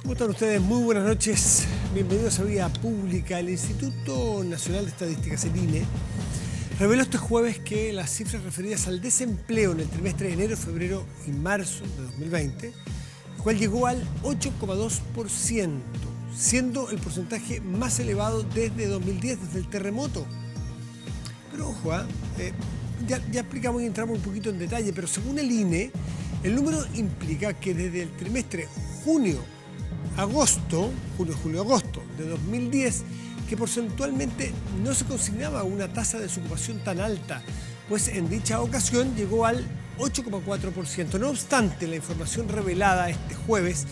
¿Cómo están ustedes? Muy buenas noches. Bienvenidos a Vía Pública. El Instituto Nacional de Estadísticas, el INE, reveló este jueves que las cifras referidas al desempleo en el trimestre de enero, febrero y marzo de 2020, el cual llegó al 8,2%, siendo el porcentaje más elevado desde 2010, desde el terremoto. Pero ojo, ya explicamos y entramos un poquito en detalle, pero según el INE, el número implica que desde el trimestre julio-agosto de 2010, que porcentualmente no se consignaba una tasa de desocupación tan alta, pues en dicha ocasión llegó al 8,4%. No obstante, la información revelada este jueves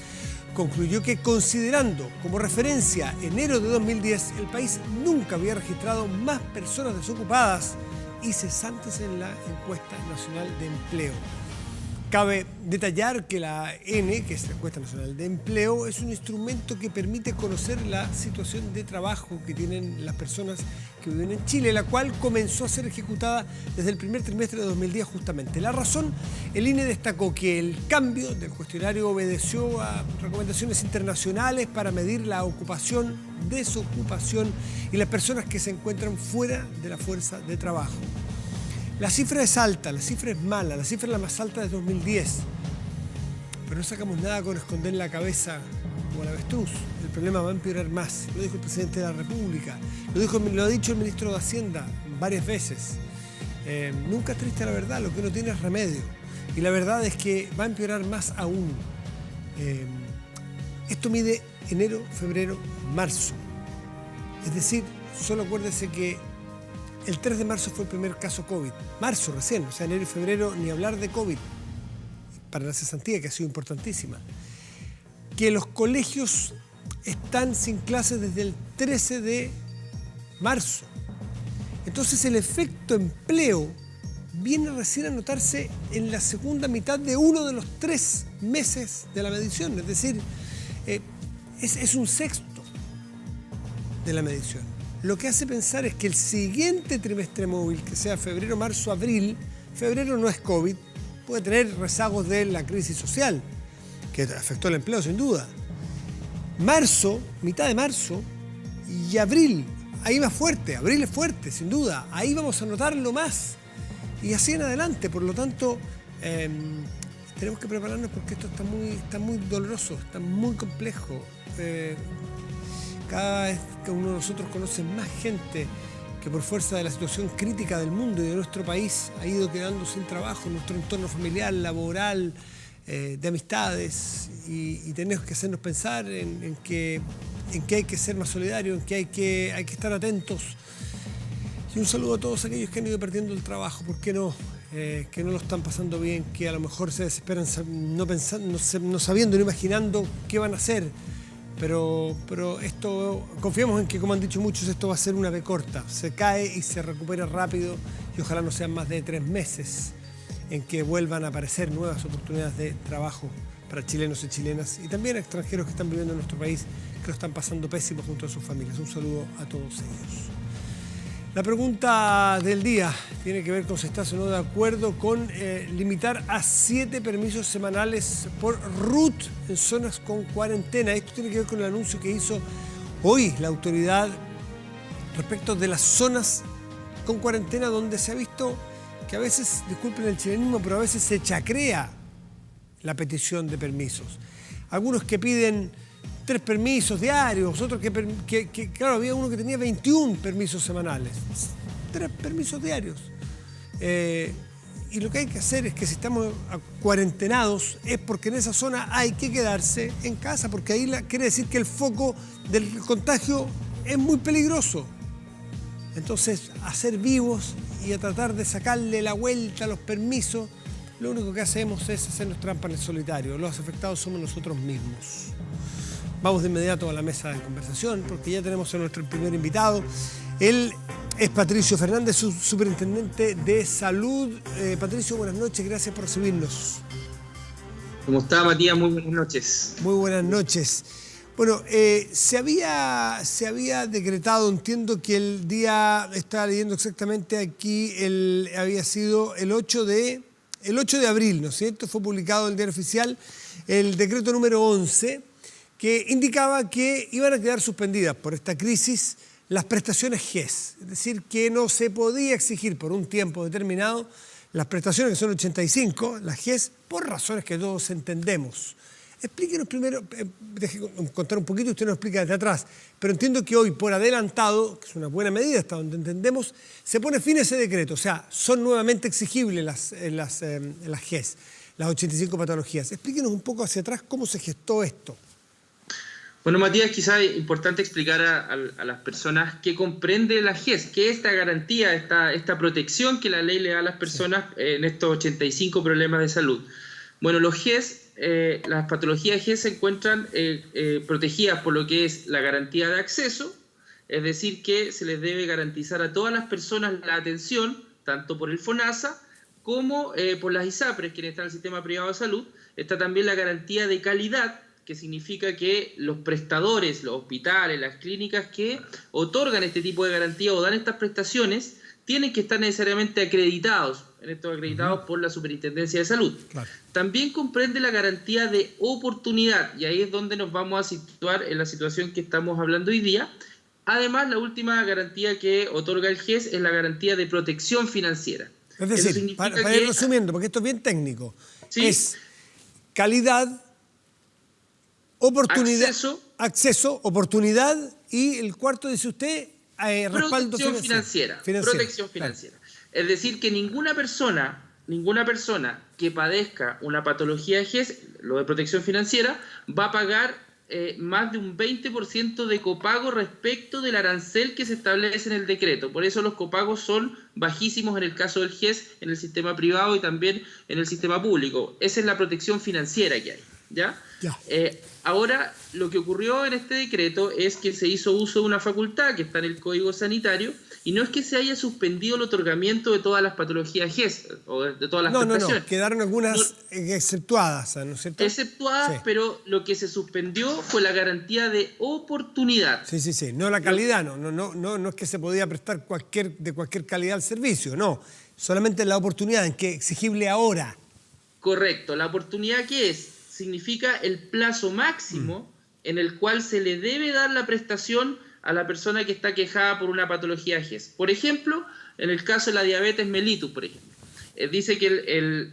concluyó que, considerando como referencia enero de 2010, el país nunca había registrado más personas desocupadas y cesantes en la encuesta nacional de empleo. Cabe detallar que la ENE, que es la Encuesta Nacional de Empleo, es un instrumento que permite conocer la situación de trabajo que tienen las personas que viven en Chile, la cual comenzó a ser ejecutada desde el primer trimestre de 2010 justamente. La razón, el INE destacó que el cambio del cuestionario obedeció a recomendaciones internacionales para medir la ocupación, desocupación y las personas que se encuentran fuera de la fuerza de trabajo. La cifra es alta, la cifra es mala, la cifra es la más alta de 2010. Pero no sacamos nada con esconder la cabeza como el avestruz. El problema va a empeorar más. Lo dijo el presidente de la República, lo ha dicho el ministro de Hacienda varias veces. Nunca es triste la verdad, lo que uno tiene es remedio. Y la verdad es que va a empeorar más aún. Esto mide enero, febrero, marzo. Es decir, solo acuérdese que el 3 de marzo fue el primer caso COVID. Marzo recién, o sea, enero y febrero, ni hablar de COVID. Para la cesantía, que ha sido importantísima. Que los colegios están sin clases desde el 13 de marzo. Entonces el efecto empleo viene recién a notarse en la segunda mitad de uno de los 3 meses de la medición. Es decir, es un sexto de la medición. Lo que hace pensar es que el siguiente trimestre móvil, que sea febrero, marzo, abril, febrero no es COVID, puede tener rezagos de la crisis social, que afectó el empleo sin duda. Marzo, mitad de marzo, y abril, ahí va fuerte, abril es fuerte, sin duda, ahí vamos a notarlo más. Y así en adelante, por lo tanto, tenemos que prepararnos porque esto está muy doloroso, está muy complejo. Cada vez que uno de nosotros conoce más gente que por fuerza de la situación crítica del mundo y de nuestro país ha ido quedando sin trabajo en nuestro entorno familiar, laboral, de amistades, y tenemos que hacernos pensar en que hay que ser más solidarios, en que hay que estar atentos. Y un saludo a todos aquellos que han ido perdiendo el trabajo, ¿por qué no? Que no lo están pasando bien, que a lo mejor se desesperan no sabiendo, no imaginando qué van a hacer. Pero esto, confiamos en que, como han dicho muchos, esto va a ser una B corta. Se cae y se recupera rápido y ojalá no sean más de 3 meses en que vuelvan a aparecer nuevas oportunidades de trabajo para chilenos y chilenas y también extranjeros que están viviendo en nuestro país, que lo están pasando pésimo junto a sus familias. Un saludo a todos ellos. La pregunta del día tiene que ver con si estás o no de acuerdo con limitar a 7 permisos semanales por RUT en zonas con cuarentena. Esto tiene que ver con el anuncio que hizo hoy la autoridad respecto de las zonas con cuarentena, donde se ha visto que a veces, disculpen el chilenismo, pero a veces se chacrea la petición de permisos. Algunos que piden 3 permisos diarios, otros que claro, había uno que tenía 21 permisos semanales, 3 permisos diarios. Y lo que hay que hacer es que si estamos cuarentenados es porque en esa zona hay que quedarse en casa, porque ahí quiere decir que el foco del contagio es muy peligroso. Entonces, a ser vivos y a tratar de sacarle la vuelta a los permisos, lo único que hacemos es hacernos trampa en el solitario. Los afectados somos nosotros mismos. Vamos de inmediato a la mesa de conversación porque ya tenemos a nuestro primer invitado. Él es Patricio Fernández, superintendente de salud. Patricio, buenas noches, gracias por recibirnos. ¿Cómo está, Matías? Muy buenas noches. Muy buenas noches. Bueno, se había decretado, entiendo que el día, estaba leyendo exactamente aquí, había sido el 8 de abril, ¿no es cierto? Fue publicado en el Diario Oficial el decreto número 11, que indicaba que iban a quedar suspendidas por esta crisis las prestaciones GES, es decir, que no se podía exigir por un tiempo determinado las prestaciones, que son 85, las GES, por razones que todos entendemos. Explíquenos primero, deje contar un poquito y usted nos explica desde atrás, pero entiendo que hoy, por adelantado, que es una buena medida hasta donde entendemos, se pone fin a ese decreto, o sea, son nuevamente exigibles las GES, las 85 patologías. Explíquenos un poco hacia atrás cómo se gestó esto. Bueno, Matías, quizás es importante explicar a las personas qué comprende la GES, qué es esta garantía, esta protección que la ley le da a las personas en estos 85 problemas de salud. Bueno, los GES, las patologías GES se encuentran protegidas por lo que es la garantía de acceso, es decir, que se les debe garantizar a todas las personas la atención, tanto por el FONASA como por las ISAPRES, quienes están en el sistema privado de salud. Está también la garantía de calidad, que significa que los prestadores, los hospitales, las clínicas que otorgan este tipo de garantía o dan estas prestaciones, tienen que estar necesariamente acreditados, por la Superintendencia de Salud. Claro. También comprende la garantía de oportunidad, y ahí es donde nos vamos a situar en la situación que estamos hablando hoy día. Además, la última garantía que otorga el GES es la garantía de protección financiera. Es decir, para ir resumiendo, porque esto es bien técnico, ¿sí? Es calidad, oportunidad, acceso, oportunidad, y el cuarto, dice usted, respaldo financiero. Protección financiera. Claro. Es decir, que ninguna persona que padezca una patología de GES, lo de protección financiera, va a pagar más de un 20% de copago respecto del arancel que se establece en el decreto. Por eso los copagos son bajísimos en el caso del GES, en el sistema privado y también en el sistema público. Esa es la protección financiera que hay, ¿ya? Ahora, lo que ocurrió en este decreto es que se hizo uso de una facultad que está en el Código Sanitario, y no es que se haya suspendido el otorgamiento de todas las patologías GES o de todas las prestaciones. No, quedaron algunas exceptuadas, ¿no es cierto? Exceptuadas, sí. Pero lo que se suspendió fue la garantía de oportunidad. Sí, no la calidad, no es que se podía prestar de cualquier calidad al servicio, no, solamente la oportunidad, en que exigible ahora. Correcto, la oportunidad, ¿qué es? Significa el plazo máximo en el cual se le debe dar la prestación a la persona que está quejada por una patología GES. Por ejemplo, en el caso de la diabetes mellitus, por ejemplo, dice que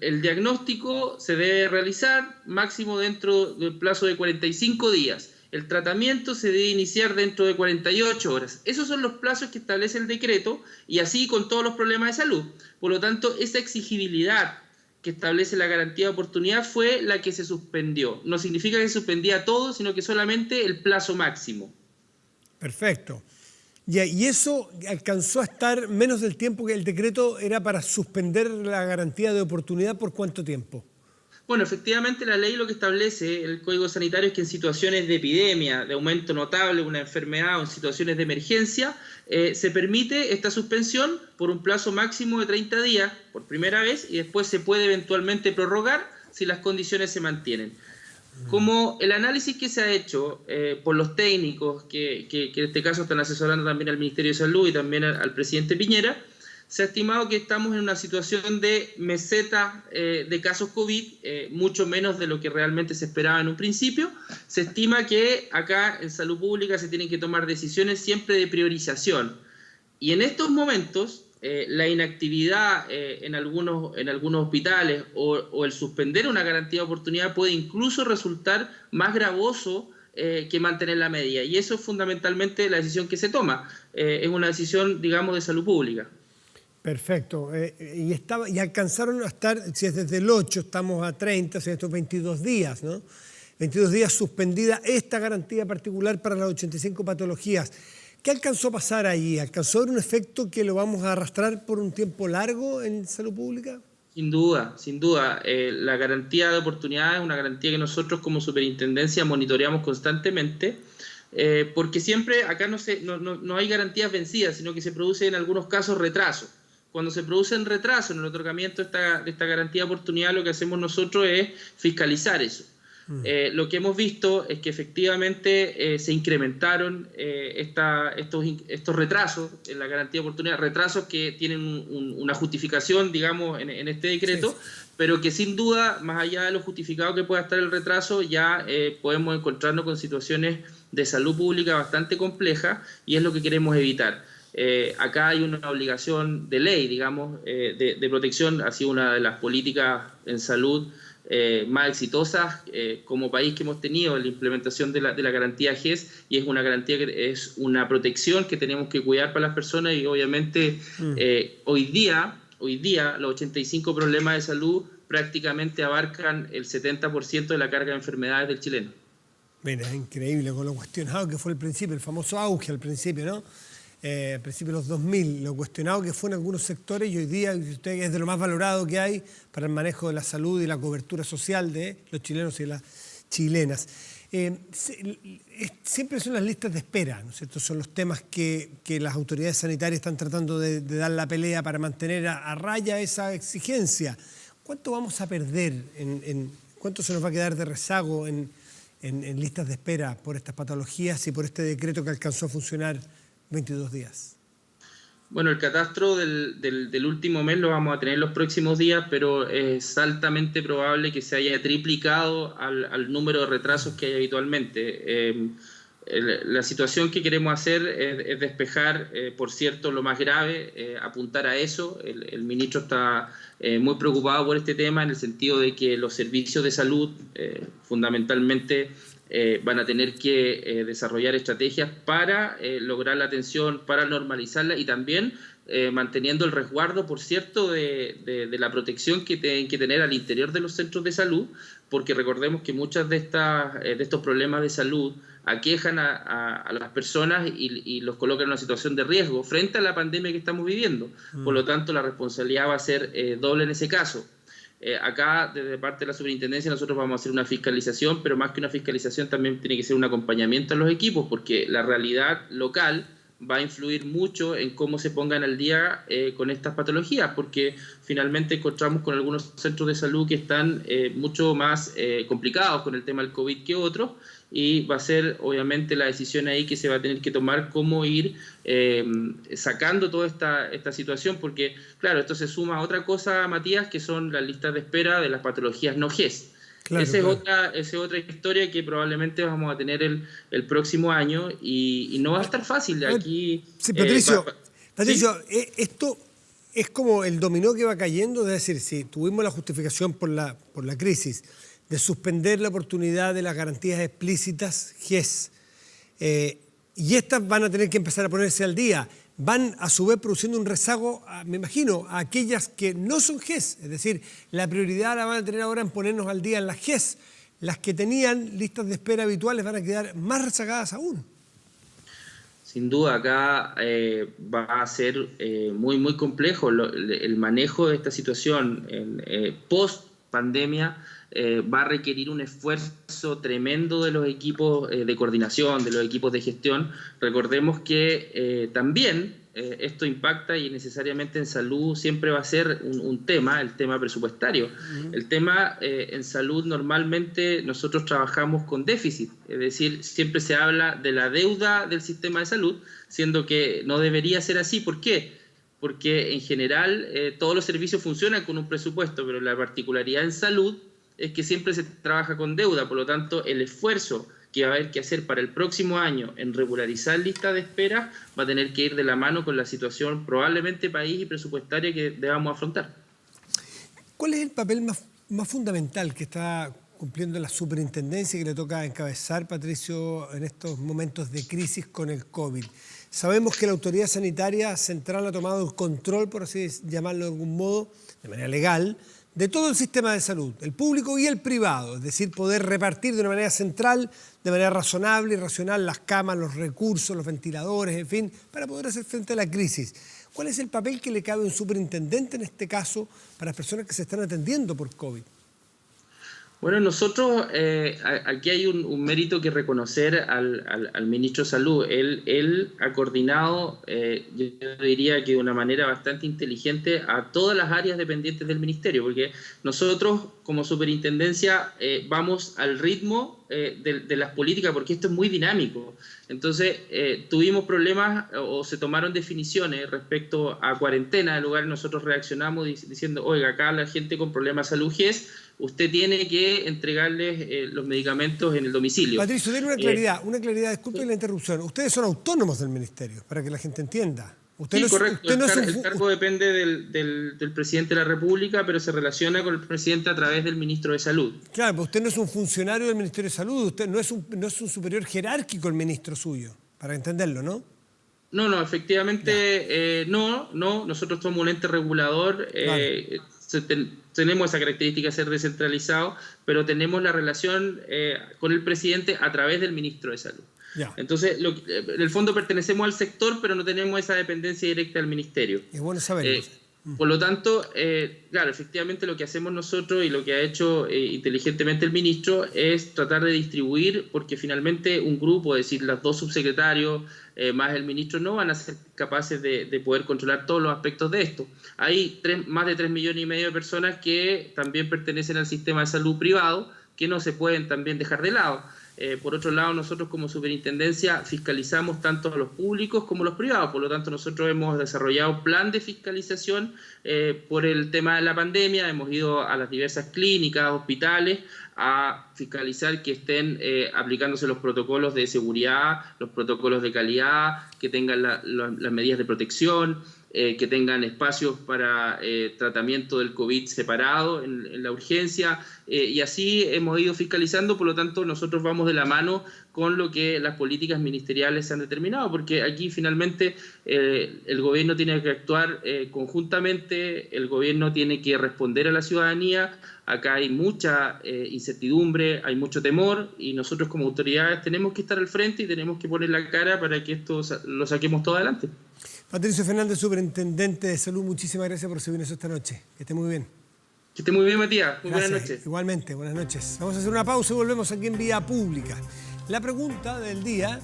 el diagnóstico se debe realizar máximo dentro del plazo de 45 días. El tratamiento se debe iniciar dentro de 48 horas. Esos son los plazos que establece el decreto, y así con todos los problemas de salud. Por lo tanto, esa exigibilidad que establece la garantía de oportunidad fue la que se suspendió. No significa que se suspendía todo, sino que solamente el plazo máximo. Perfecto. Y eso alcanzó a estar menos del tiempo que el decreto era para suspender la garantía de oportunidad. ¿Por cuánto tiempo? Bueno, efectivamente la ley lo que establece el Código Sanitario es que en situaciones de epidemia, de aumento notable, una enfermedad o en situaciones de emergencia, se permite esta suspensión por un plazo máximo de 30 días por primera vez, y después se puede eventualmente prorrogar si las condiciones se mantienen. Como el análisis que se ha hecho por los técnicos, que en este caso están asesorando también al Ministerio de Salud y también al presidente Piñera, se ha estimado que estamos en una situación de meseta de casos COVID, mucho menos de lo que realmente se esperaba en un principio. Se estima que acá en salud pública se tienen que tomar decisiones siempre de priorización. Y en estos momentos, la inactividad en algunos hospitales o el suspender una garantía de oportunidad puede incluso resultar más gravoso que mantener la medida. Y eso es fundamentalmente la decisión que se toma. Es una decisión, digamos, de salud pública. Perfecto. Y alcanzaron a estar, si es desde el 8, estamos a 30, o sea, estos 22 días, ¿no? 22 días suspendida esta garantía particular para las 85 patologías. ¿Qué alcanzó a pasar ahí? ¿Alcanzó a haber un efecto que lo vamos a arrastrar por un tiempo largo en salud pública? Sin duda, sin duda. La garantía de oportunidad es una garantía que nosotros como superintendencia monitoreamos constantemente, porque siempre acá no hay garantías vencidas, sino que se produce en algunos casos retraso. Cuando se producen retrasos en el otorgamiento de esta garantía de oportunidad, lo que hacemos nosotros es fiscalizar eso. Lo que hemos visto es que efectivamente se incrementaron estos retrasos en la garantía de oportunidad, retrasos que tienen una justificación, digamos, en este decreto, sí. pero que sin duda, más allá de lo justificado que pueda estar el retraso, ya podemos encontrarnos con situaciones de salud pública bastante complejas y es lo que queremos evitar. Acá hay una obligación de ley, digamos, de protección, ha sido una de las políticas en salud más exitosas como país que hemos tenido en la implementación de la garantía GES, y es una garantía que es una protección que tenemos que cuidar para las personas y obviamente hoy día los 85 problemas de salud prácticamente abarcan el 70% de la carga de enfermedades del chileno. Mira, es increíble con lo cuestionado que fue al principio, el famoso auge al principio, ¿no? Al principio de los 2000, lo cuestionado que fue en algunos sectores, y hoy día usted es de lo más valorado que hay para el manejo de la salud y la cobertura social de los chilenos y las chilenas. Siempre son las listas de espera, ¿no es cierto? Son los temas que las autoridades sanitarias están tratando de dar la pelea para mantener a raya esa exigencia. ¿Cuánto vamos a perder, cuánto se nos va a quedar de rezago en listas de espera por estas patologías y por este decreto que alcanzó a funcionar 22 días? Bueno, el catastro del último mes lo vamos a tener los próximos días, pero es altamente probable que se haya triplicado al número de retrasos que hay habitualmente. La situación que queremos hacer es despejar, por cierto, lo más grave, apuntar a eso. El ministro está muy preocupado por este tema en el sentido de que los servicios de salud fundamentalmente van a tener que desarrollar estrategias para lograr la atención, para normalizarla y también manteniendo el resguardo, por cierto, de la protección que tienen que tener al interior de los centros de salud, porque recordemos que muchos de estos problemas de salud aquejan a las personas y los colocan en una situación de riesgo frente a la pandemia que estamos viviendo. Por lo tanto, la responsabilidad va a ser doble en ese caso. Acá, desde parte de la superintendencia, nosotros vamos a hacer una fiscalización, pero más que una fiscalización también tiene que ser un acompañamiento a los equipos, porque la realidad local va a influir mucho en cómo se pongan al día con estas patologías, porque finalmente encontramos con algunos centros de salud que están mucho más complicados con el tema del COVID que otros, y va a ser obviamente la decisión ahí que se va a tener que tomar cómo ir sacando toda esta situación, porque claro, esto se suma a otra cosa, Matías, que son las listas de espera de las patologías no GES. Claro, esa es otra historia que probablemente vamos a tener el próximo año y no va a estar fácil aquí. Sí, Patricio, ¿sí? Esto es como el dominó que va cayendo, es decir, si tuvimos la justificación por la crisis de suspender la oportunidad de las garantías explícitas GES, y estas van a tener que empezar a ponerse al día, van a su vez produciendo un rezago, me imagino, a aquellas que no son GES, es decir, la prioridad la van a tener ahora en ponernos al día en las GES, las que tenían listas de espera habituales van a quedar más rezagadas aún. Sin duda, acá va a ser muy, muy complejo el manejo de esta situación post pandemia. Va a requerir un esfuerzo tremendo de los equipos de coordinación, de los equipos de gestión. Recordemos que también esto impacta y necesariamente en salud siempre va a ser un tema, el tema presupuestario. El tema en salud normalmente nosotros trabajamos con déficit, es decir, siempre se habla de la deuda del sistema de salud, siendo que no debería ser así. ¿Por qué? Porque en general todos los servicios funcionan con un presupuesto, pero la particularidad en salud es que siempre se trabaja con deuda, por lo tanto el esfuerzo que va a haber que hacer para el próximo año en regularizar lista de espera va a tener que ir de la mano con la situación probablemente país y presupuestaria que debamos afrontar. ¿Cuál es el papel más fundamental que está cumpliendo la superintendencia que le toca encabezar, Patricio, en estos momentos de crisis con el COVID? Sabemos que la autoridad sanitaria central ha tomado el control, por así llamarlo de algún modo, de manera legal, de todo el sistema de salud, el público y el privado, es decir, poder repartir de una manera central, de manera razonable y racional las camas, los recursos, los ventiladores, en fin, para poder hacer frente a la crisis. ¿Cuál es el papel que le cabe a un superintendente en este caso para las personas que se están atendiendo por COVID? Bueno, nosotros, aquí hay un mérito que reconocer al ministro de Salud. Él ha coordinado, yo diría que de una manera bastante inteligente, a todas las áreas dependientes del ministerio, porque nosotros como superintendencia vamos al ritmo de las políticas, porque esto es muy dinámico. Entonces, tuvimos problemas o se tomaron definiciones respecto a cuarentena. En lugar, nosotros reaccionamos diciendo, oiga, acá la gente con problemas de salud GES, usted tiene que entregarles los medicamentos en el domicilio. Patricio, denle una claridad, disculpe la interrupción. Ustedes son autónomos del ministerio, para que la gente entienda. Sí, correcto. El cargo depende del presidente de la República, pero se relaciona con el presidente a través del ministro de Salud. Claro, pero usted no es un funcionario del Ministerio de Salud, usted no es un superior jerárquico el ministro suyo, para entenderlo, ¿no? No, efectivamente no. Nosotros somos un ente regulador, vale. Tenemos esa característica de ser descentralizado, pero tenemos la relación con el presidente a través del ministro de Salud. Ya. Entonces, en el fondo pertenecemos al sector, pero no tenemos esa dependencia directa del ministerio. Es bueno saberlo. Por lo tanto, claro, efectivamente lo que hacemos nosotros y lo que ha hecho inteligentemente el ministro es tratar de distribuir, porque finalmente un grupo, es decir, los 2 subsecretarios más el ministro, no van a ser capaces de poder controlar todos los aspectos de esto. Hay más de 3,5 millones de personas que también pertenecen al sistema de salud privado, que no se pueden también dejar de lado. Por otro lado, nosotros como superintendencia fiscalizamos tanto a los públicos como a los privados. Por lo tanto, nosotros hemos desarrollado plan de fiscalización por el tema de la pandemia. Hemos ido a las diversas clínicas, hospitales, a fiscalizar que estén aplicándose los protocolos de seguridad, los protocolos de calidad, que tengan las medidas de protección, que tengan espacios para tratamiento del COVID separado en la urgencia, y así hemos ido fiscalizando. Por lo tanto, nosotros vamos de la mano con lo que las políticas ministeriales han determinado, porque aquí finalmente el gobierno tiene que actuar conjuntamente, el gobierno tiene que responder a la ciudadanía. Acá hay mucha incertidumbre, hay mucho temor, y nosotros como autoridades tenemos que estar al frente y tenemos que poner la cara para que esto lo saquemos todo adelante. Patricio Fernández, superintendente de salud, muchísimas gracias por recibirnos esta noche. Que esté muy bien. Que esté muy bien, Matías. Muy buenas noches. Igualmente, buenas noches. Vamos a hacer una pausa y volvemos aquí en Vía Pública. La pregunta del día,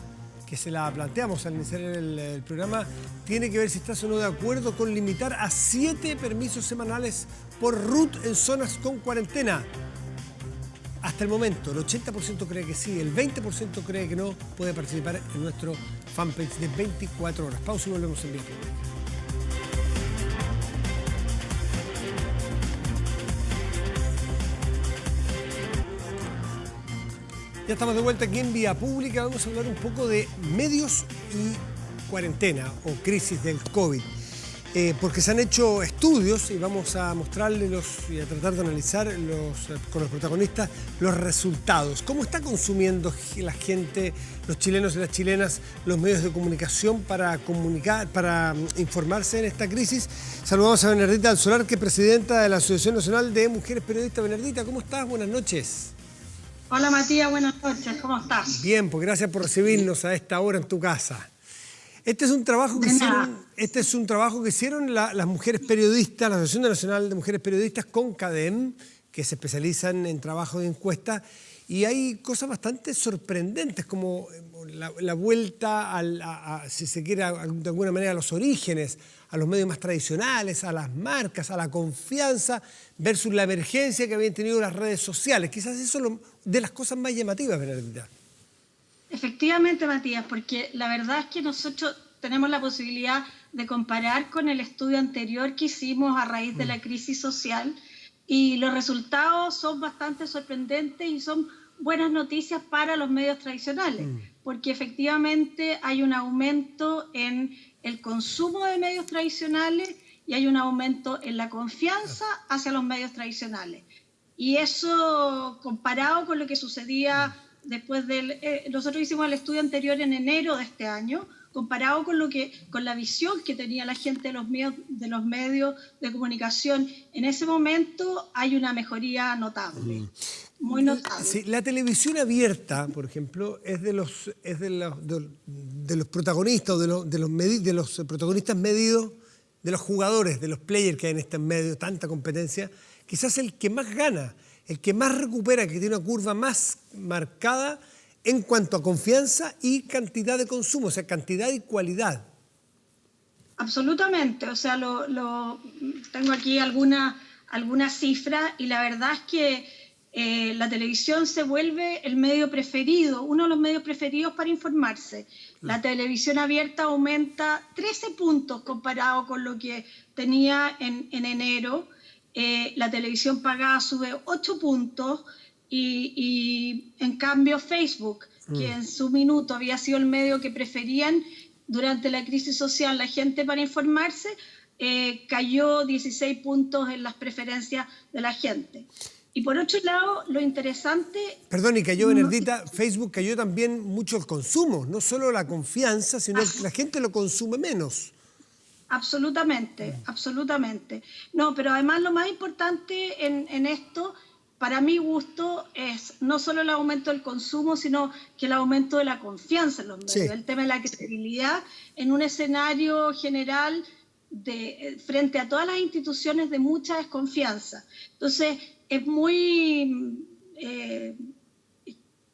que se la planteamos al iniciar el programa, tiene que ver si estás o no de acuerdo con limitar a 7 permisos semanales por RUT en zonas con cuarentena. Hasta el momento, el 80% cree que sí, el 20% cree que no. Puede participar en nuestro fanpage de 24 horas. Pausa y volvemos en Vía Pública. Ya estamos de vuelta aquí en Vía Pública. Vamos a hablar un poco de medios y cuarentena o crisis del COVID. Porque se han hecho estudios y vamos a mostrarles y a tratar de analizar con los protagonistas los resultados. ¿Cómo está consumiendo la gente, los chilenos y las chilenas, los medios de comunicación para informarse en esta crisis? Saludamos a Bernardita Alzolar, que es presidenta de la Asociación Nacional de Mujeres Periodistas. Bernardita, ¿cómo estás? Buenas noches. Hola Matías, buenas noches. ¿Cómo estás? Bien, pues gracias por recibirnos a esta hora en tu casa. Este es un trabajo que hicieron las mujeres periodistas, la Asociación Nacional de Mujeres Periodistas con CADEM, que se especializan en trabajo de encuesta, y hay cosas bastante sorprendentes, como la vuelta, si se quiere, de alguna manera, a los orígenes, a los medios más tradicionales, a las marcas, a la confianza, versus la emergencia que habían tenido las redes sociales. Quizás eso es de las cosas más llamativas, Bernardita. Efectivamente, Matías, porque la verdad es que nosotros tenemos la posibilidad de comparar con el estudio anterior que hicimos a raíz de la crisis social, y los resultados son bastante sorprendentes y son buenas noticias para los medios tradicionales, porque efectivamente hay un aumento en el consumo de medios tradicionales y hay un aumento en la confianza hacia los medios tradicionales. Y eso, comparado con lo que sucedía después nosotros hicimos el estudio anterior en enero de este año, comparado con la visión que tenía la gente de los medios de comunicación, en ese momento hay una mejoría notable, muy notable. Sí, la televisión abierta, por ejemplo, es de los protagonistas, de los protagonistas medidos, de los jugadores, de los players que hay en este medio, tanta competencia, quizás el que más gana, el que más recupera, que tiene una curva más marcada en cuanto a confianza y cantidad de consumo, o sea, cantidad y cualidad. Absolutamente, o sea, tengo aquí alguna cifra, y la verdad es que la televisión se vuelve el medio preferido, uno de los medios preferidos para informarse. La televisión abierta aumenta 13 puntos comparado con lo que tenía en enero. La televisión pagada sube 8 puntos y en cambio Facebook, que en su minuto había sido el medio que preferían durante la crisis social la gente para informarse, cayó 16 puntos en las preferencias de la gente. Y por otro lado, lo interesante... Perdón, y cayó, Bernardita, Facebook cayó también mucho el consumo, no solo la confianza, sino que la gente lo consume menos. Absolutamente, absolutamente. No, pero además lo más importante en esto, para mi gusto, es no solo el aumento del consumo, sino que el aumento de la confianza en los medios. Sí. El tema de la credibilidad en un escenario general frente a todas las instituciones de mucha desconfianza. Entonces, es muy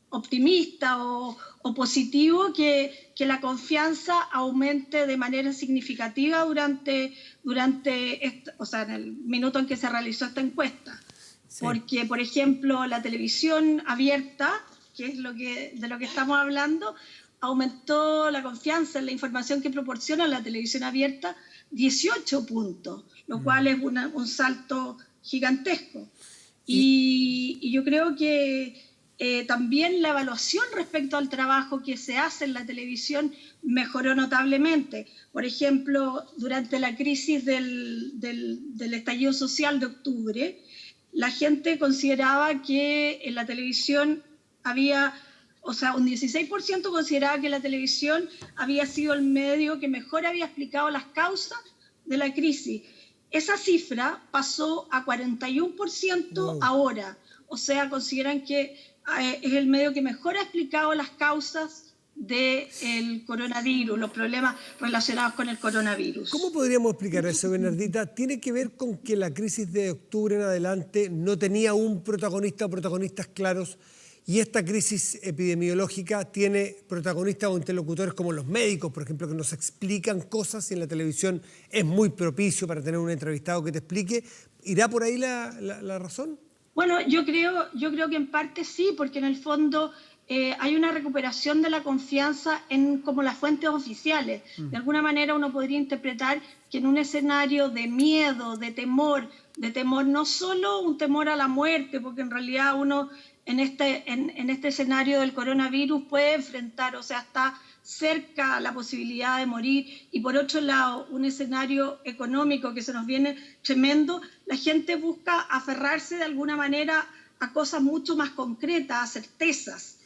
optimista o positivo que la confianza aumente de manera significativa durante en el minuto en que se realizó esta encuesta. Sí. Porque, por ejemplo, la televisión abierta, que es de lo que estamos hablando, aumentó la confianza en la información que proporciona la televisión abierta 18 puntos, lo cual es un salto gigantesco. Y yo creo que también la evaluación respecto al trabajo que se hace en la televisión mejoró notablemente. Por ejemplo, durante la crisis del estallido social de octubre, la gente consideraba que en la televisión un 16% consideraba que la televisión había sido el medio que mejor había explicado las causas de la crisis. Esa cifra pasó a 41% ahora. O sea, consideran que es el medio que mejor ha explicado las causas del coronavirus, los problemas relacionados con el coronavirus. ¿Cómo podríamos explicar eso, Bernardita? ¿Tiene que ver con que la crisis de octubre en adelante no tenía un protagonista o protagonistas claros y esta crisis epidemiológica tiene protagonistas o interlocutores como los médicos, por ejemplo, que nos explican cosas y en la televisión es muy propicio para tener un entrevistado que te explique? ¿Irá por ahí la razón? Bueno, yo creo que en parte sí, porque en el fondo hay una recuperación de la confianza en como las fuentes oficiales. De alguna manera uno podría interpretar que en un escenario de miedo, de temor no solo un temor a la muerte, porque en realidad uno en este escenario del coronavirus puede enfrentar, o sea, está cerca a la posibilidad de morir, y por otro lado un escenario económico que se nos viene tremendo, la gente busca aferrarse de alguna manera a cosas mucho más concretas, a certezas.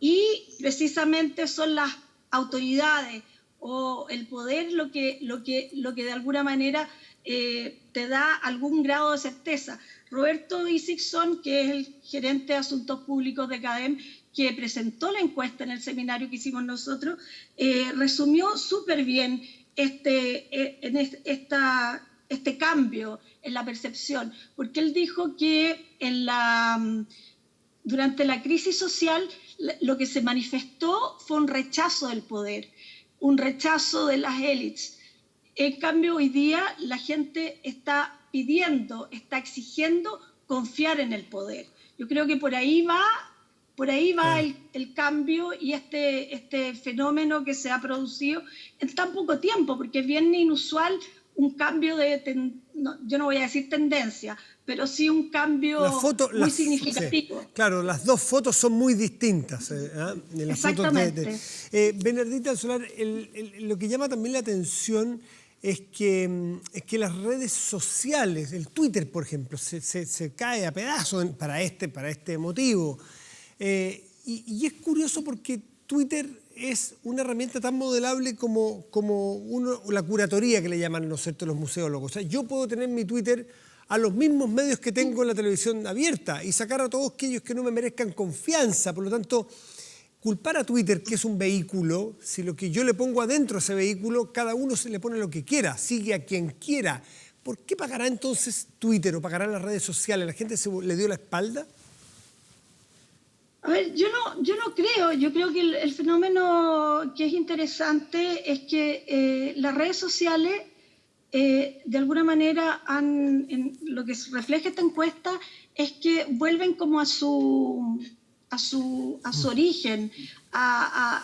Y precisamente son las autoridades o el poder lo que de alguna manera te da algún grado de certeza. Roberto Isakson, que es el gerente de Asuntos Públicos de CADEM, que presentó la encuesta en el seminario que hicimos nosotros, resumió súper bien este cambio en la percepción, porque él dijo que durante la crisis social lo que se manifestó fue un rechazo del poder, un rechazo de las élites. En cambio, hoy día la gente está pidiendo, está exigiendo confiar en el poder. Yo creo que por ahí va el cambio y este fenómeno que se ha producido en tan poco tiempo, porque es bien inusual un cambio yo no voy a decir tendencia, pero sí un cambio muy significativo. Sí, claro, las dos fotos son muy distintas. Exactamente. Bernardita Solar, lo que llama también la atención es que las redes sociales, el Twitter, por ejemplo, se cae a pedazos para este motivo. Y es curioso porque Twitter es una herramienta tan modelable como la curatoría que le llaman, ¿no es cierto?, los museólogos. O sea, yo puedo tener mi Twitter a los mismos medios que tengo en la televisión abierta y sacar a todos aquellos que no me merezcan confianza. Por lo tanto, culpar a Twitter, que es un vehículo, si lo que yo le pongo adentro a ese vehículo, cada uno se le pone lo que quiera, sigue a quien quiera. ¿Por qué pagará entonces Twitter o pagarán las redes sociales? ¿La gente le dio la espalda? A ver, yo no creo. Yo creo que el fenómeno que es interesante es que las redes sociales de alguna manera, lo que refleja esta encuesta es que vuelven como a su origen,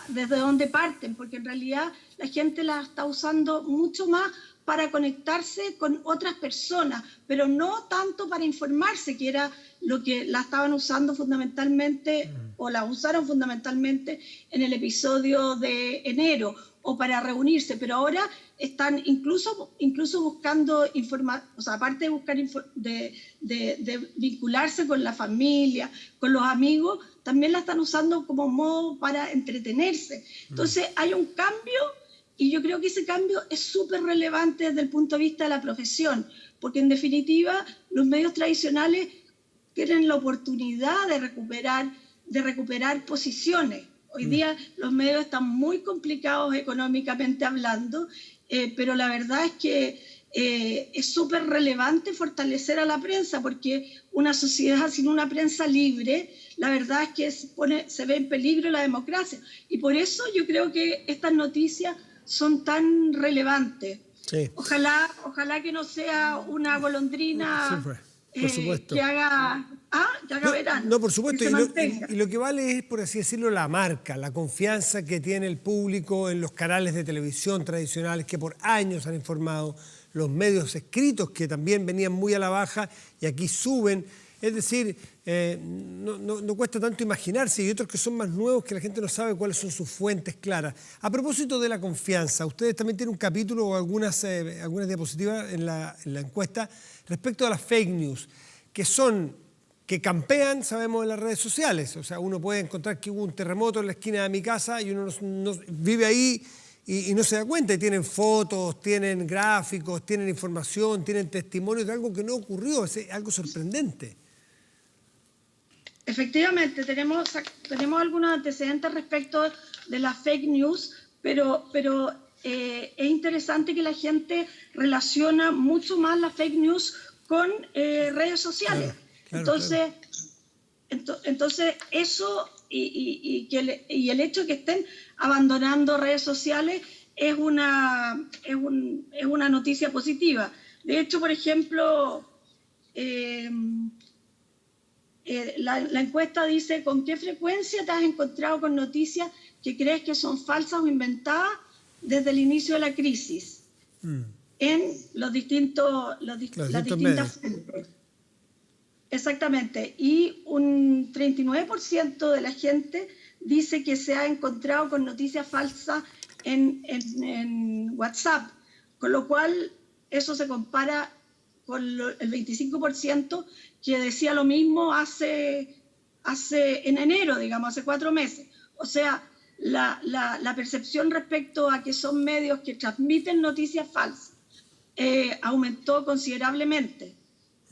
desde donde parten, porque en realidad la gente la está usando mucho más para conectarse con otras personas, pero no tanto para informarse, que era lo que la estaban usando fundamentalmente, o la usaron fundamentalmente en el episodio de enero, o para reunirse, pero ahora están incluso buscando o sea, aparte de buscar de vincularse con la familia, con los amigos, también la están usando como modo para entretenerse. Entonces hay un cambio, y yo creo que ese cambio es súper relevante desde el punto de vista de la profesión, porque en definitiva los medios tradicionales tienen la oportunidad de recuperar posiciones. Hoy día los medios están muy complicados económicamente hablando, pero la verdad es que es súper relevante fortalecer a la prensa, porque una sociedad sin una prensa libre, la verdad es que se ve en peligro la democracia. Y por eso yo creo que estas noticias son tan relevantes. Sí. Ojalá que no sea una golondrina por supuesto. que haga verano. No, por supuesto. Y lo que vale es, por así decirlo, la marca, la confianza que tiene el público en los canales de televisión tradicionales que por años han informado, los medios escritos que también venían muy a la baja y aquí suben. Es decir, no cuesta tanto imaginarse, y otros que son más nuevos que la gente no sabe cuáles son sus fuentes claras. A propósito de la confianza, ustedes también tienen un capítulo o algunas diapositivas en la encuesta respecto a las fake news, que campean, sabemos, en las redes sociales. O sea, uno puede encontrar que hubo un terremoto en la esquina de mi casa y uno no vive ahí y no se da cuenta, y tienen fotos, tienen gráficos, tienen información, tienen testimonios de algo que no ocurrió, es algo sorprendente. Efectivamente, tenemos algunos antecedentes respecto de las fake news, pero es interesante que la gente relaciona mucho más las fake news con redes sociales. Claro, entonces eso y el hecho de que estén abandonando redes sociales es una noticia positiva. De hecho, por ejemplo, la encuesta dice: ¿con qué frecuencia te has encontrado con noticias que crees que son falsas o inventadas desde el inicio de la crisis? En las distintas fuentes. Exactamente. Y un 39% de la gente dice que se ha encontrado con noticias falsas en WhatsApp, con lo cual eso se compara con el 25% que decía lo mismo hace en enero, digamos, hace 4 meses. O sea, la percepción respecto a que son medios que transmiten noticias falsas aumentó considerablemente.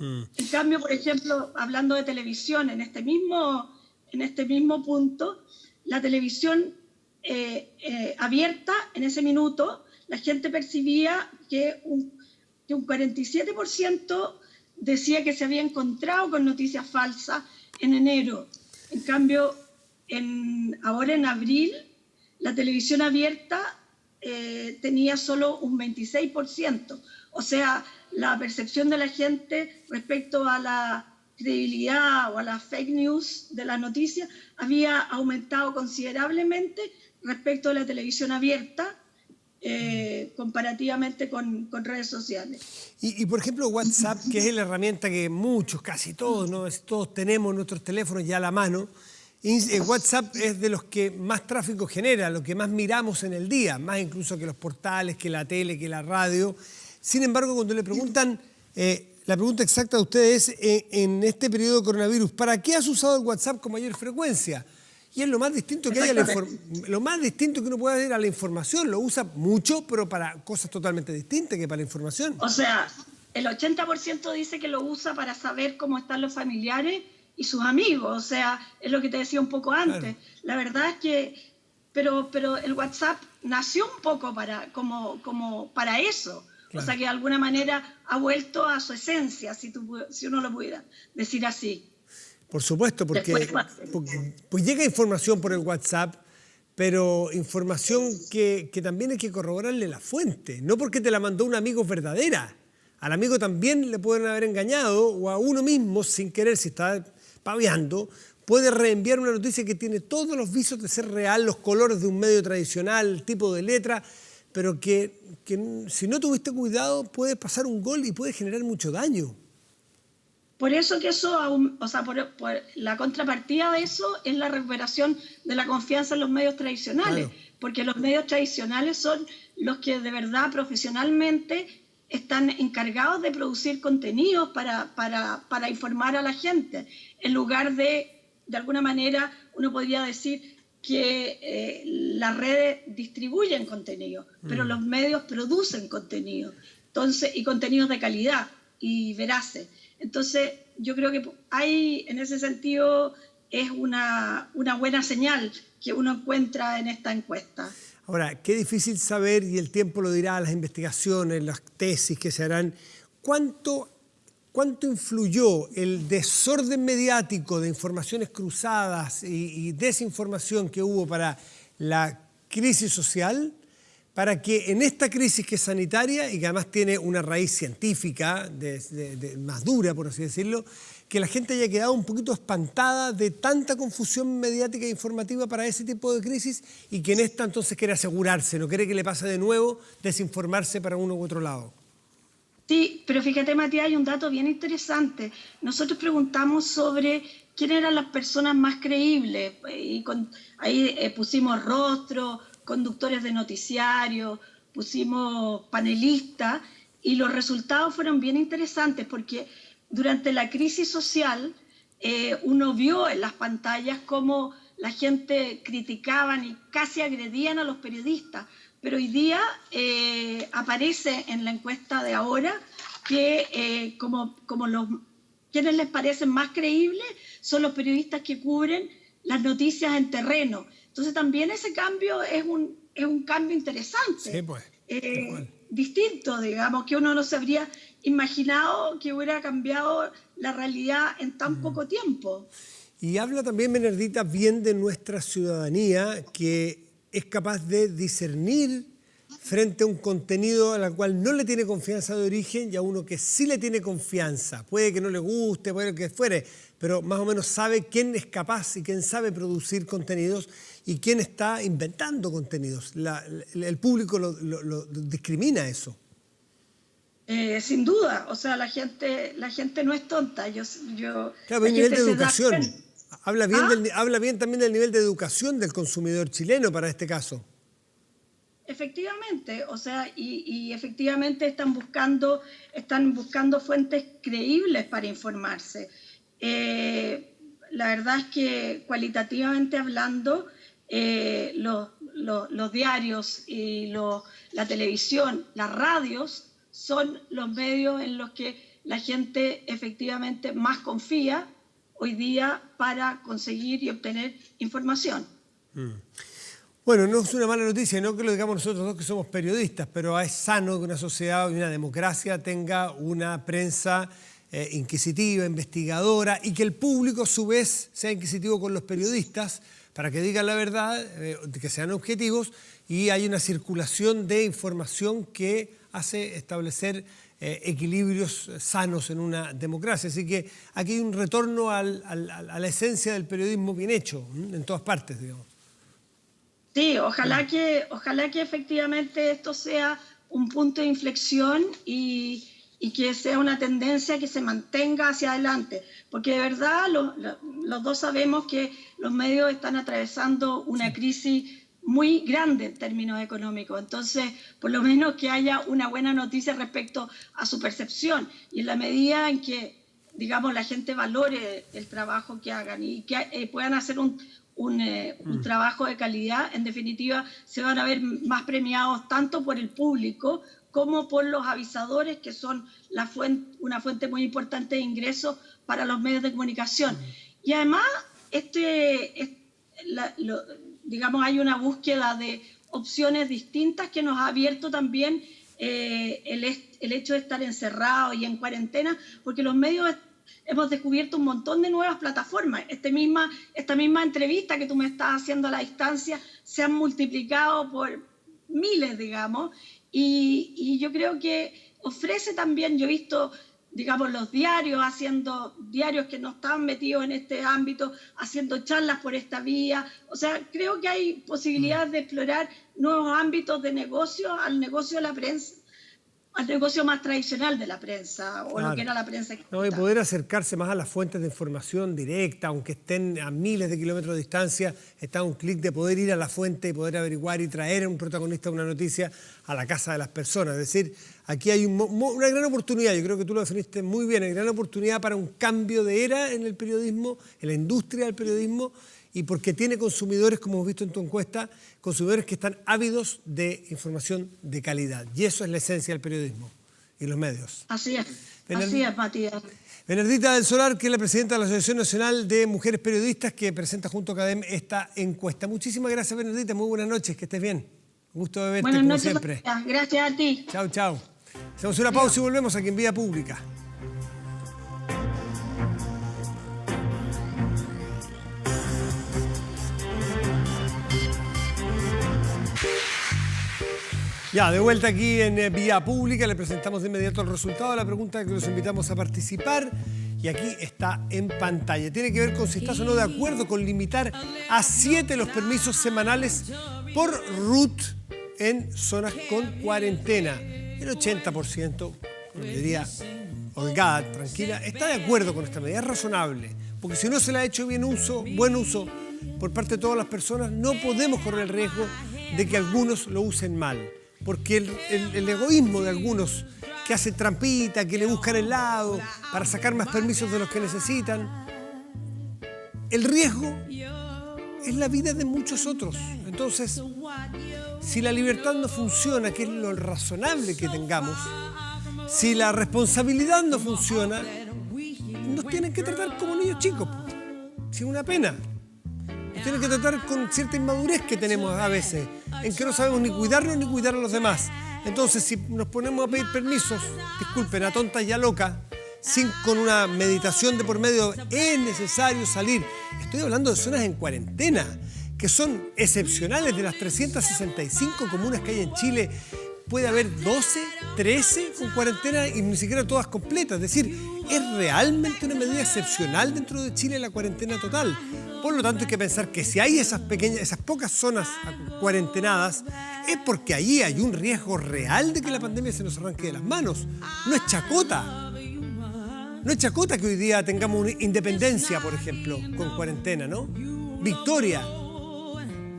En cambio, por ejemplo, hablando de televisión, en este mismo punto, la televisión abierta, en ese minuto, la gente percibía que un 47% decía que se había encontrado con noticias falsas en enero. En cambio, ahora en abril, la televisión abierta tenía solo un 26%. O sea, la percepción de la gente respecto a la credibilidad o a las fake news de las noticias había aumentado considerablemente respecto a la televisión abierta, comparativamente con redes sociales. Y por ejemplo, WhatsApp, que es la herramienta que muchos, casi todos, ¿no? Todos tenemos nuestros teléfonos ya a la mano. WhatsApp es de los que más tráfico genera, lo que más miramos en el día, más incluso que los portales, que la tele, que la radio. Sin embargo, cuando le preguntan, la pregunta exacta de ustedes es, en este periodo de coronavirus, ¿para qué has usado el WhatsApp con mayor frecuencia? Y es lo más distinto que hay lo más distinto que uno puede hacer a la información. Lo usa mucho, pero para cosas totalmente distintas que para la información. O sea, el 80% dice que lo usa para saber cómo están los familiares y sus amigos. O sea, es lo que te decía un poco antes. Claro. La verdad es que... Pero el WhatsApp nació un poco como para eso. Claro. O sea, que de alguna manera ha vuelto a su esencia, si uno lo pudiera decir así. Por supuesto, porque pues llega información por el WhatsApp, pero información que también hay que corroborarle la fuente. No porque te la mandó un amigo es verdadera. Al amigo también le pueden haber engañado, o a uno mismo, sin querer, si está paviando, puede reenviar una noticia que tiene todos los visos de ser real, los colores de un medio tradicional, el tipo de letra, pero que si no tuviste cuidado puede pasar un gol y puede generar mucho daño. Por eso que eso, o sea, por la contrapartida de eso es la recuperación de la confianza en los medios tradicionales, claro. Porque los medios tradicionales son los que de verdad profesionalmente están encargados de producir contenidos para informar a la gente, en lugar de alguna manera, uno podría decir que las redes distribuyen contenido, pero los medios producen contenido, entonces, y contenidos de calidad y veraces. Entonces, yo creo que hay, en ese sentido, es una buena señal que uno encuentra en esta encuesta. Ahora, qué difícil saber, y el tiempo lo dirá, las investigaciones, las tesis que se harán, ¿cuánto influyó el desorden mediático de informaciones cruzadas y desinformación que hubo para la crisis social, para que en esta crisis que es sanitaria y que además tiene una raíz científica más dura, por así decirlo, que la gente haya quedado un poquito espantada de tanta confusión mediática e informativa para ese tipo de crisis y que en esta entonces quiere asegurarse, no quiere que le pase de nuevo desinformarse para uno u otro lado? Sí, pero fíjate, Matías, hay un dato bien interesante. Nosotros preguntamos sobre quién eran las personas más creíbles y ahí pusimos rostros, conductores de noticiarios, pusimos panelistas y los resultados fueron bien interesantes porque durante la crisis social uno vio en las pantallas cómo la gente criticaban y casi agredían a los periodistas, pero hoy día aparece en la encuesta de ahora que quienes les parecen más creíbles son los periodistas que cubren las noticias en terreno. Entonces también ese cambio es un cambio interesante, sí, pues, distinto, digamos, que uno no se habría imaginado que hubiera cambiado la realidad en tan poco tiempo. Y habla también, Bernardita, bien de nuestra ciudadanía, que es capaz de discernir frente a un contenido al cual no le tiene confianza de origen y a uno que sí le tiene confianza. Puede que no le guste, puede que fuere, pero más o menos sabe quién es capaz y quién sabe producir contenidos y quién está inventando contenidos. El público lo discrimina eso. Sin duda, o sea, la gente no es tonta. Claro, hay nivel de educación. Habla bien también del nivel de educación del consumidor chileno para este caso. Efectivamente, o sea, y efectivamente están buscando fuentes creíbles para informarse. La verdad es que cualitativamente hablando, los diarios y la televisión, las radios, son los medios en los que la gente efectivamente más confía hoy día para conseguir y obtener información. Bueno, no es una mala noticia, no que lo digamos nosotros dos que somos periodistas, pero es sano que una sociedad y una democracia tenga una prensa inquisitiva, investigadora, y que el público a su vez sea inquisitivo con los periodistas para que digan la verdad, que sean objetivos, y hay una circulación de información que hace establecer equilibrios sanos en una democracia. Así que aquí hay un retorno a la esencia del periodismo bien hecho, en todas partes, digamos. Sí, ojalá que efectivamente esto sea un punto de inflexión y que sea una tendencia que se mantenga hacia adelante, porque de verdad los dos sabemos que los medios están atravesando una crisis muy grande en términos económicos, entonces por lo menos que haya una buena noticia respecto a su percepción y en la medida en que, digamos, la gente valore el trabajo que hagan y que puedan hacer un trabajo de calidad, en definitiva se van a ver más premiados tanto por el público como por los avisadores, que son una fuente muy importante de ingresos para los medios de comunicación. Y además, digamos, hay una búsqueda de opciones distintas que nos ha abierto también el hecho de estar encerrados y en cuarentena, porque los medios hemos descubierto un montón de nuevas plataformas. Esta misma entrevista que tú me estás haciendo a la distancia se han multiplicado por miles, digamos, y yo creo que ofrece también, yo he visto, digamos, los diarios que no estaban metidos en este ámbito, haciendo charlas por esta vía. O sea, creo que hay posibilidad de explorar nuevos ámbitos de negocio al negocio de la prensa, al negocio más tradicional de la prensa, o claro, lo que era la prensa. No, y poder acercarse más a las fuentes de información directa, aunque estén a miles de kilómetros de distancia, está a un clic de poder ir a la fuente y poder averiguar y traer a un protagonista de una noticia a la casa de las personas. Es decir, aquí hay una gran oportunidad, yo creo que tú lo definiste muy bien, una gran oportunidad para un cambio de era en el periodismo, en la industria del periodismo, y porque tiene consumidores, como hemos visto en tu encuesta, consumidores que están ávidos de información de calidad. Y eso es la esencia del periodismo y los medios. Así es, Matías. Bernardita del Solar, que es la presidenta de la Asociación Nacional de Mujeres Periodistas, que presenta junto a CADEM esta encuesta. Muchísimas gracias, Bernardita. Muy buenas noches, que estés bien. Un gusto de verte, buenas como noches, siempre. Matías. Gracias a ti. Chao, chao. Hacemos una pausa y volvemos aquí en Vía Pública. Ya, de vuelta aquí en Vía Pública, le presentamos de inmediato el resultado de la pregunta que los invitamos a participar. Y aquí está en pantalla. Tiene que ver con si estás o no de acuerdo con limitar a 7 los permisos semanales por RUT en zonas con cuarentena. El 80%, yo diría holgada, tranquila, está de acuerdo con esta medida. Es razonable, porque si no se le ha hecho buen uso por parte de todas las personas, no podemos correr el riesgo de que algunos lo usen mal. Porque el egoísmo de algunos que hacen trampita, que le buscan el lado para sacar más permisos de los que necesitan, el riesgo es la vida de muchos otros. Entonces, si la libertad no funciona, que es lo razonable que tengamos, si la responsabilidad no funciona, nos tienen que tratar como niños chicos. Si es una pena. Nos tienen que tratar con cierta inmadurez que tenemos a veces, en que no sabemos ni cuidarnos ni cuidar a los demás. Entonces, si nos ponemos a pedir permisos, disculpen, a tontas y a locas, con una meditación de por medio, es necesario salir. Estoy hablando de zonas en cuarentena, que son excepcionales. De las 365 comunas que hay en Chile, puede haber 12, 13 con cuarentena y ni siquiera todas completas. Es decir, es realmente una medida excepcional dentro de Chile la cuarentena total. Por lo tanto, hay que pensar que si hay esas pocas zonas cuarentenadas, es porque allí hay un riesgo real de que la pandemia se nos arranque de las manos. No es chacota. No es chacota que hoy día tengamos una Independencia, por ejemplo, con cuarentena, ¿no? Victoria.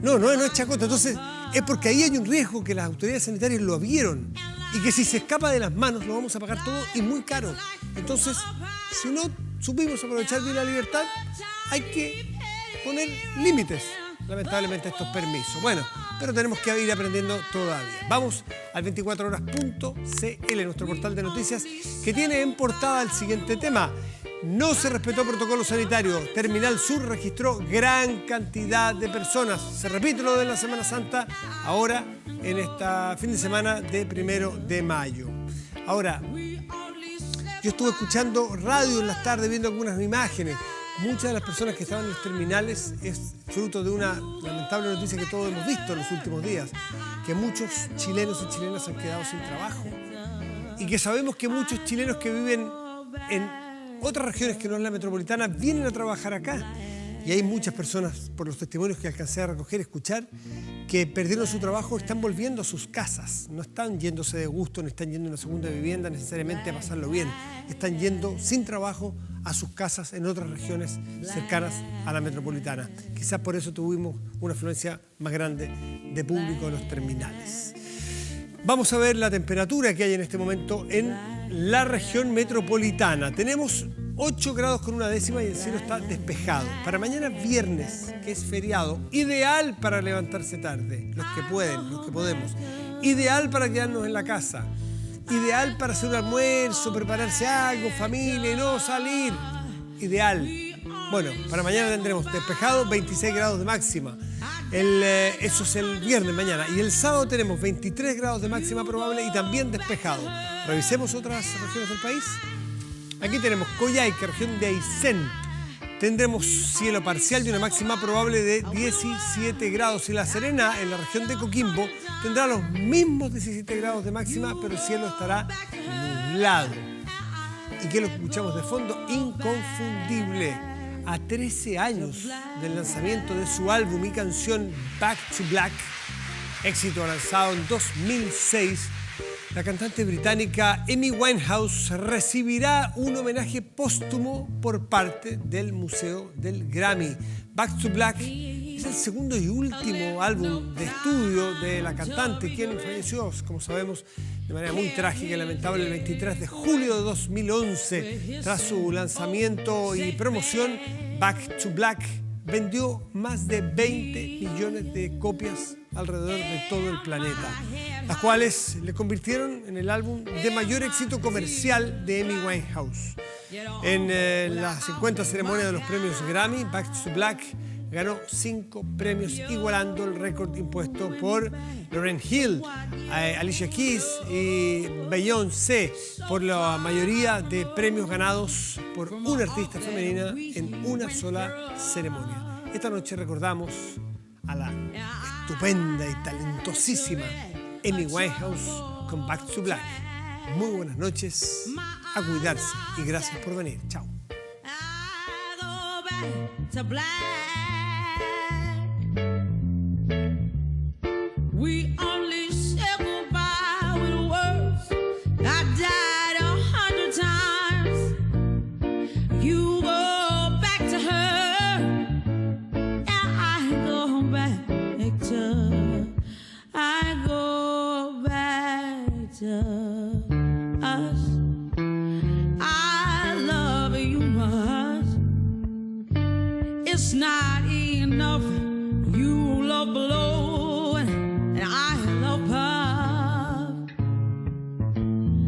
No es chacota. Entonces, es porque ahí hay un riesgo que las autoridades sanitarias lo vieron y que si se escapa de las manos lo vamos a pagar todo y muy caro. Entonces, si no supimos aprovechar bien la libertad, hay que poner límites, lamentablemente, a estos permisos. Bueno, pero tenemos que ir aprendiendo todavía. Vamos al 24horas.cl, nuestro portal de noticias, que tiene en portada el siguiente tema. No se respetó protocolo sanitario. Terminal Sur registró gran cantidad de personas. Se repite lo de la Semana Santa, ahora en este fin de semana de 1 de mayo. Ahora, yo estuve escuchando radio en las tardes, viendo algunas imágenes. Muchas de las personas que estaban en los terminales es fruto de una lamentable noticia que todos hemos visto en los últimos días, que muchos chilenos y chilenas han quedado sin trabajo y que sabemos que muchos chilenos que viven en otras regiones que no es la metropolitana vienen a trabajar acá. Y hay muchas personas, por los testimonios que alcancé a recoger, escuchar, que perdieron su trabajo, están volviendo a sus casas. No están yéndose de gusto, no están yendo a una segunda vivienda necesariamente a pasarlo bien. Están yendo sin trabajo a sus casas en otras regiones cercanas a la metropolitana. Quizás por eso tuvimos una afluencia más grande de público en los terminales. Vamos a ver la temperatura que hay en este momento en la región metropolitana. Tenemos 8 grados con 1/10 y el cielo está despejado. Para mañana viernes, que es feriado, ideal para levantarse tarde, los que pueden, los que podemos. Ideal para quedarnos en la casa. Ideal para hacer un almuerzo, prepararse algo, familia y no salir. Ideal. Bueno, para mañana tendremos despejado, 26 grados de máxima. Eso es el viernes mañana. Y el sábado tenemos 23 grados de máxima probable y también despejado. Revisemos otras regiones del país. Aquí tenemos Coyhaique, región de Aysén. Tendremos cielo parcial y una máxima probable de 17 grados. Y La Serena, en la región de Coquimbo, tendrá los mismos 17 grados de máxima, pero el cielo estará nublado. ¿Y qué es lo que escuchamos de fondo? Inconfundible. A 13 años del lanzamiento de su álbum y canción Back to Black, éxito lanzado en 2006, la cantante británica Amy Winehouse recibirá un homenaje póstumo por parte del Museo del Grammy. Back to Black es el segundo y último álbum de estudio de la cantante, quien falleció, como sabemos, de manera muy trágica y lamentable el 23 de julio de 2011. Tras su lanzamiento y promoción, Back to Black vendió más de 20 millones de copias alrededor de todo el planeta, las cuales le convirtieron en el álbum de mayor éxito comercial de Amy Winehouse. En la 50 ceremonia de los premios Grammy, Back to Black ganó 5 premios, igualando el récord impuesto por Lauryn Hill, Alicia Keys y Beyoncé por la mayoría de premios ganados por una artista femenina en una sola ceremonia. Esta noche recordamos a la estupenda y talentosísima Amy Winehouse con Back to Black. Muy buenas noches, a cuidarse y gracias por venir. Chao. We only say goodbye with words. I died 100 times. You go back to her, and I go back to us. I love you much. It's not enough. You love below.